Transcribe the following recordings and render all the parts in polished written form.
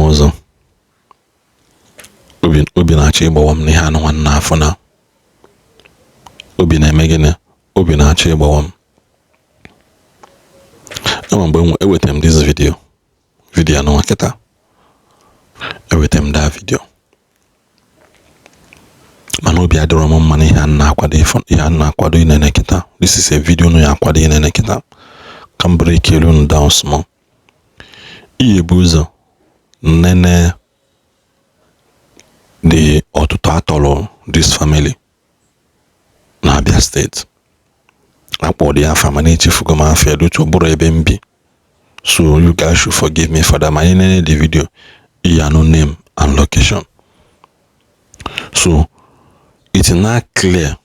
ụzọ obi na-achọ ịgbawa m n'ihe anụ nwanne afọ na obi na-eme gịnị obi na-achọ ịgbawa m. Ama mgbe ewetara m this video anụ nwa kịta ewetara m da video mana obi adịrọ m mma na ihe a na-akwado inene kịta. This is a video no ya akwado inene kịta. Ka m break elu down small. Ihe bụ ụzọ nene the ọtụtụ atọrọ this family na Abia State. Akpọrọ ya afa mana echefugo m afọ elutu bụrụ ebe m bi. So you guys should forgive me for that. Ma nene the video iya no name and location. So it is now clear.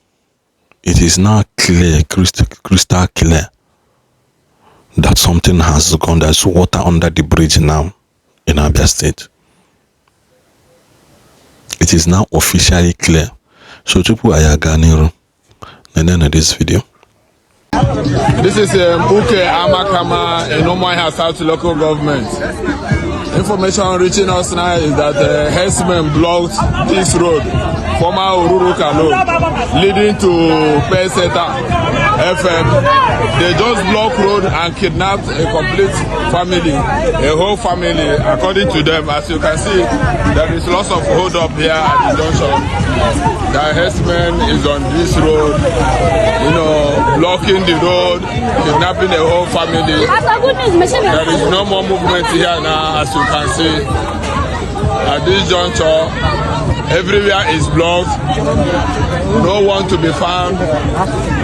It is now clear, crystal clear, that something has gone. There's water under the bridge now in Abia State. It is now officially clear. So people are Ganiro. And then this video. This is Uke Amakama in Umuahia South local government. Information reaching us now is that herdsmen blocked this road, former Ururuka road, leading to Peseta FM. They just blocked road and kidnapped a complete family, a whole family, according to them. As you can see, there is lots of hold up here at the junction. The herdsman is on this road, blocking the road, kidnapping the whole family. There is no more movement here now, as you can see. At this juncture, everywhere is blocked. No one to be found.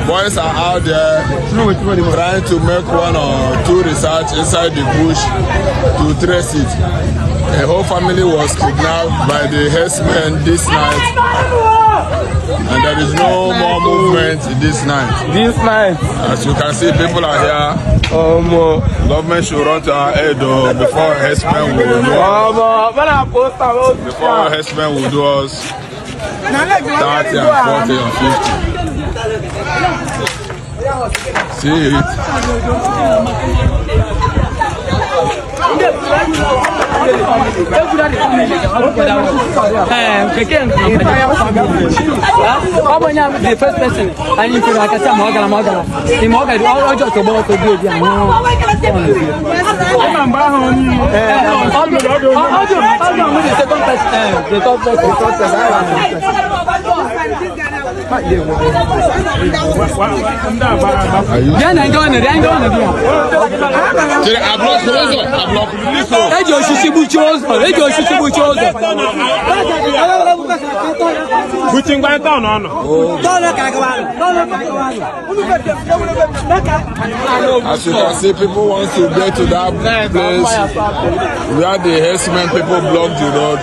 Boys are out there trying to make one or two research inside the bush to trace it. A whole family was kidnapped by the herdsmen this night. And there is no more movement this night. As you can see, people are here. Government should run to our aid before herdsmen will do us. Before herdsmen will do us 30 and 40 and 50. See the first person, and you could like a Magala. The Mogad, just about to do As you can see, people want to get to that place where the herdsmen people block the road.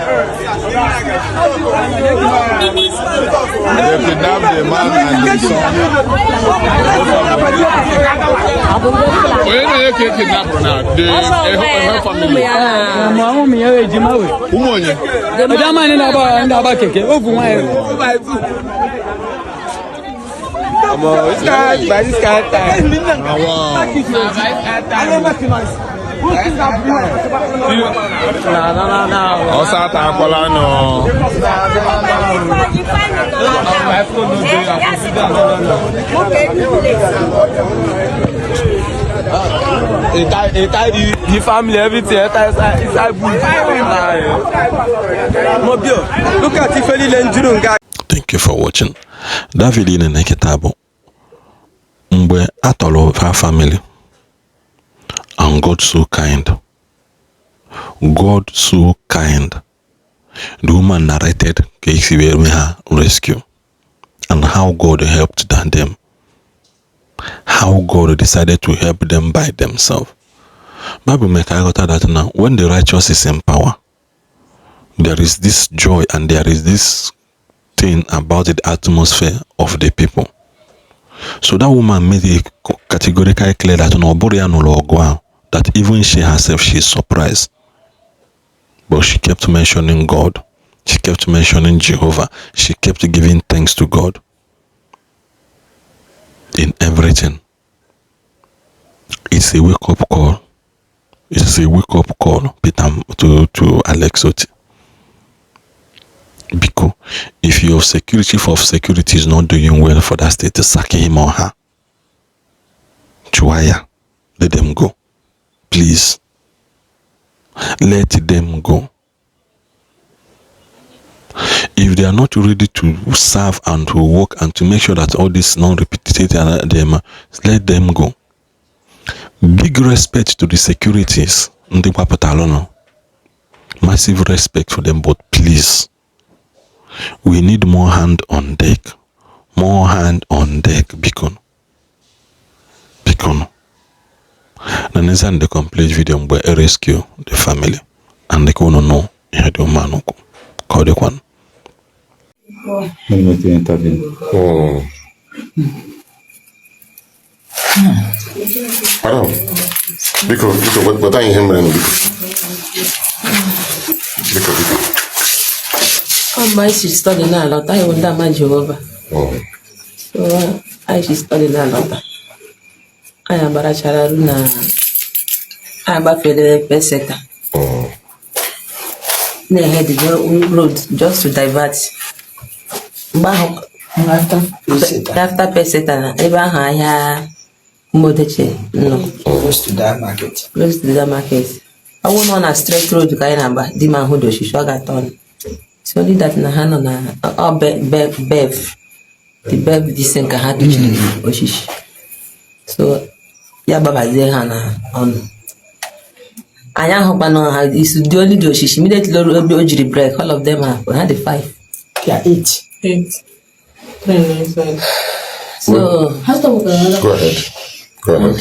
They kidnap the man and the son. When you get kidnapped now, the family. This guy time. The family, everything. Thank you for watching. That video in Neketabo. Mgbe atọrọ her family. And God so kind. God so kind. The woman narrated her rescue and how God helped them. How God decided to help them by themselves. Bible make I got that now. When the righteous is in power, there is this joy and there is this thing about the atmosphere of the people. So that woman made it categorically clear that that even she herself, she is surprised. But she kept mentioning God. She kept mentioning Jehovah. She kept giving thanks to God in everything. It's a wake-up call It's a wake-up call, Peter, to Alex Otti. Because if your chief of security is not doing well for that state, sack him or her. Chuaya, let them go. Please. Let them go. If they are not ready to serve and to work and to make sure that all this non-repetitive, let them go. Big respect to the securities. Massive respect for them, but please, we need more hand on deck. More hand on deck, Beacon. Nanizan the complete video where I rescue the family and they gonna know had your man call the one. Because what are you him? I should study now. A lot. I won't damage you over. So I should study now. A lot. I am Baracharuna. I am back for the peseta. They had the road just to divert. After peseta, ever higher modeche. No. Close to that market. Close to the market. I won't on a straight road to Kainaba. Dima Hudo, she got on. It's only that Nahana or Bev. The Bev Disenka had to change Oshish. So, Yababa Zehana on. I hope I know how this is the only Doshish. Immediately, Oji break. All of them had the 5. Yeah, 8. 8. So, Go ahead.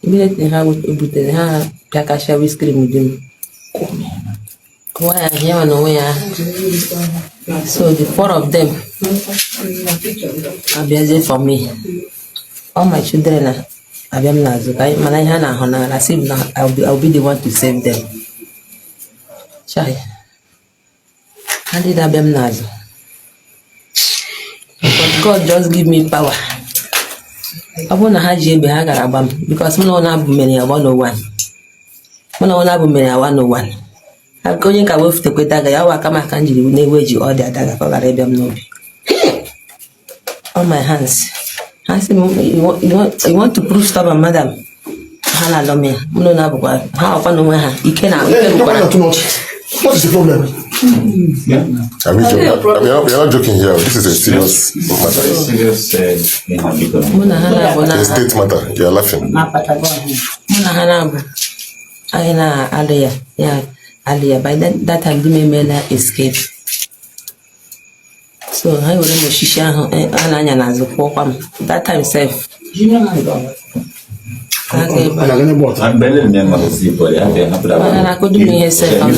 Immediately, how would Piakasha we scream with him? Why here and where? So the 4 of them are busy for me. All my children are Nazukai, Manayana, Hona, I see now I'll be the one to save them. Chai. I did Abem Nazu. But God just give me power. I want to have you behind Arabam because no one have many 101. No one have many 101. I'm going to go to the Quetaga. I come back and you never you all the other for Arabian Nobi. On my hands. I said, you want to prove stubborn, madam? Hana Lomia. No, no, how often you cannot. What is the problem? Yeah. We are not joking here. This is a serious matter. Serious a state matter. You are laughing. Alia, by that time, the men escape. So I will remember Shisha and as a program. That time, safe. I couldn't be herself. I'm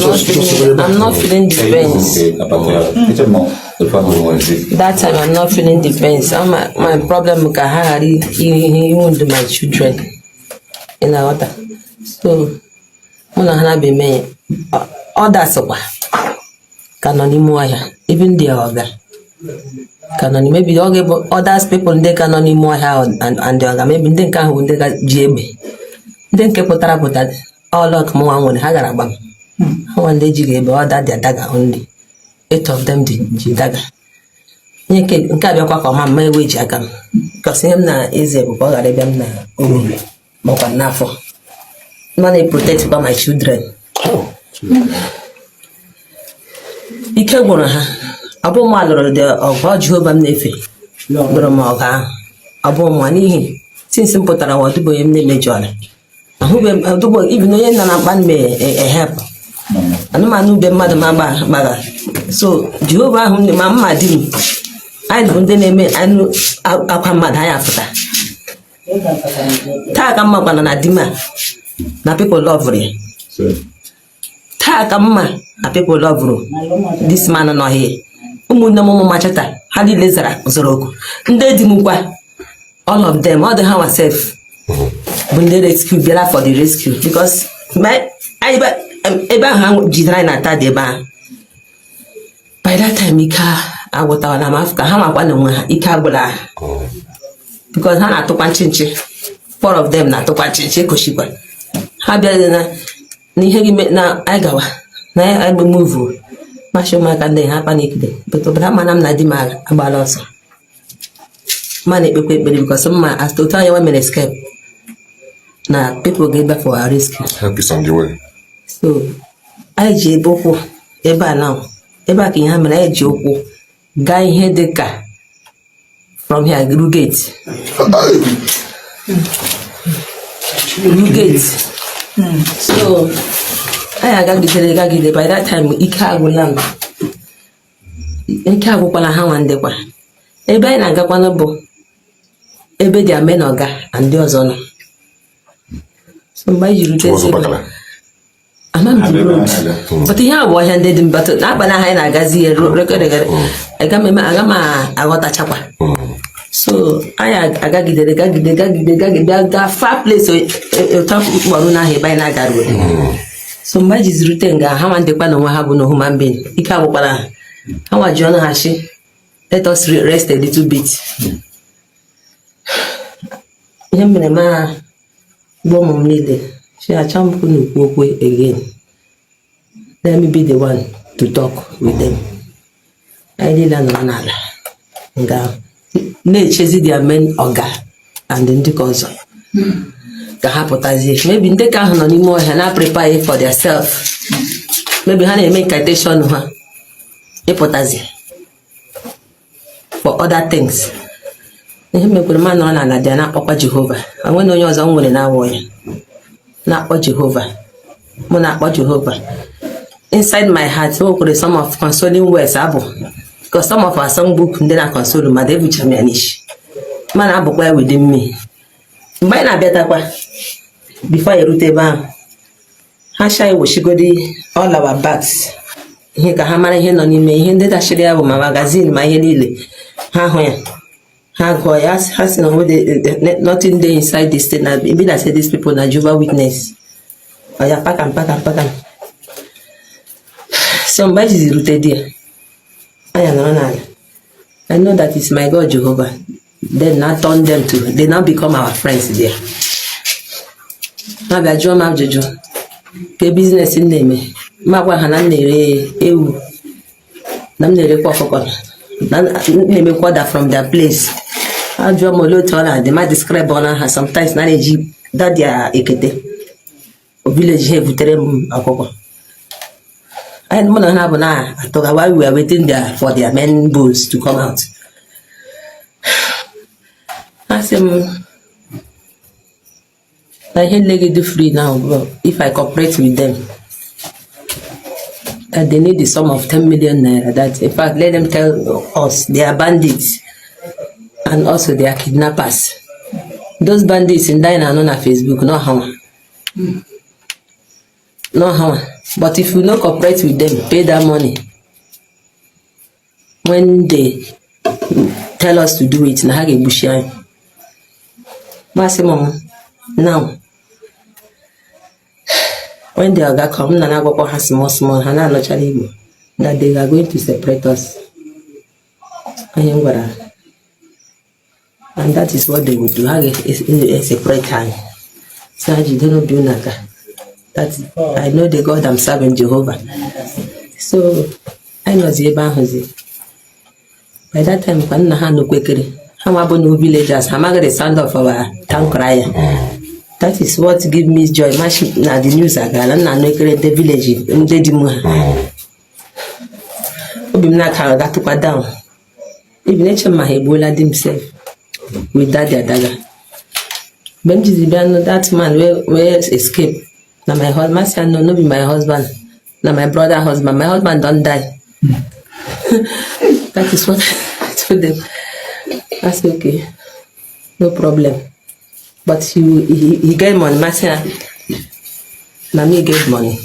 not feeling the pains. That time, I'm not feeling the pains. My problem with Kahari, he wounded my children in the water. So, Mona be me. Others cannot even the other. Cannot maybe others people they cannot anymore and the other maybe they can't win the JB. Then keep that all like more one Hagarabam. One day you or that their dagger only. 8 of them the dagger. You can't go on my wage again. Because him na easy because Arabian na Mokanafo. Money protected by my children. Ike gwụrụ ha abụọ lụrụ de ọgụ Jehova m na-efe lụrụ m ọgụ ahụ abụọ n'ihi since m pụtara ọdụbọ m na-emeji ọrịa ahụbe m ọdụbọ even onye nna na mkpa m ehep anụmanụ ube mmadụ ma gbara so Jehova ahụ ma mma di m anyị bụ ndị na-eme anụ akwa mmadụ anyị afụta taa ka mma kwana na di m na people love ya Takamma, a people love this man no here. Umunamo machata, Hadi Lezara, Zoroko. Ndedimukwa, all of them, all the how safe. When they rescue Bella for the rescue because my Abraham Jidrina Tadeba. By that time, I was on a mafka, Hama one Ikabula. Because Hana to Panchinche, 4 of them not to Panchinche Koshiba. ha bịa na ihe gị na anyị gawa na anyị move masị ụmụaka ndị ha panic dị but obodo mana m na di m agbala ọsọ ma na-ekpekwa ekpere because mma as otu anyị mere escape na people ga-ebe for our rescue. Help is on the way. So anyị ji ebe ụkwụ ebe a na ebe a ka ihe ha mere anyị ji ụkwụ gaa ihe dị ka from here Rugate. So anyị agagide by that time ike agwụkwala ha nwandekwa ebe anyị na-agakwana bụ ebe dị ame na ọga na ndị ọzọ nọ. So mgbe anyị jiri but ihe abụọ ihe ndị dị mbatụ na-akpana ha anyị na-agazi ya aga m aghọtachakwa. So anyị agagidere ga far place ụtọ mkpọrụ n'ahụ ebe anyị na-agaruo. So mgbe anyị jizi rute nga ha nwandekwa na onwe ha bụ na human being ike agwụkwara ha nwaji ọnụ ha shi let us rest a little bit. Ihe mere ma gwa ụmụ m niile she achọ m kwunu ekwu okwu again. Let me be the one to talk with them. Anyị niile nọ n'ala nga na-echezi their main ọga and ndị ka ọzọ ka ha pụtazie maybe ndị ka ahụ nọ n'ime ọhịa na prepare for their self, maybe ha na-eme incantation ha ịpụtazi for other things. Ihe mekwere ma nọrọ n'ala dị na-akpọkwa Jehova. Enweghị onye ọzọ m nwere na-awọ ya na-akpọ Jehova. Mụ na-akpọ Jehova inside my heart. O kwere some of consoling words abụ because some of our song book ndị na console ma debucha m ya n'ishi mana abụkwa ya within me. Mgbe anyị na-abịatakwa before erute ebe ahụ ha sha iwochigodi all our bags ihe ka ha mara ihe nọ n'ime ihe ndị dachiri ya bụ ma magazine ma ihe niile ha hụ ya ha gụọ ya ha si na nothing dey inside this state na be that say these people na Jehovah Witness. Oya pack am. So mgbe anyị jizi rute di ya anya nọrọ n'ala. I know that it's my God Jehovah. Then now turn them to they now become our friends there. Ma bịa jụọ m ajụjụ ke business m na-eme ma gwa ha na m na-ere ewu na m na-erekwa ọkụkọ na na-emekwa that from their place. Ajụọ m ole otu ọ na-adị ma describe ọna ha sometimes na na-eji dadia ekete village ha butere m ọkụkọ. And mụ na ha bụ na atọga while we were waiting there for their main bulls to come out. I said, I can't let it do free now, bro. If I cooperate with them, that they need the sum of 10 million naira. That in fact, let them tell us they are bandits and also they are kidnappers. Those bandits in Dina are not on Facebook, no how. No how. But if we not cooperate with them, pay that money. When they tell us to do it, na hage bushia. Maximum now. When they are come, na go has small, hana no chaligo, that they are going to separate us. And that is what they would do. Hage is separate time. So I don't do naka. That I know the God I'm serving, Jehovah. So I know the Ebahozi. By that time, when I no quickly, how about no villagers? How about the sound of our town crier? That is what gives me joy. Much now the news are gone. I know the village in the Dimuha. Obimna got to put down. Even nature my Ebola himself with that dagger. Benji that man where escape. Now my husband said no be my husband. Now my brother husband. My husband don't die. That is what I told them. I said okay, no problem. But he get money. I said, now me get money.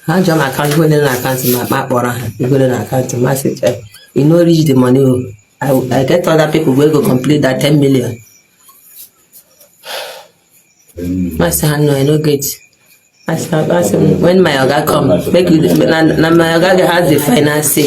I jump account, go in an account, my borrow. You go in an account, I said, you know reach the money. I get other people will go complete that 10 million. I said, no, I no get. I said, when my oga come, make you, my oga has the finance.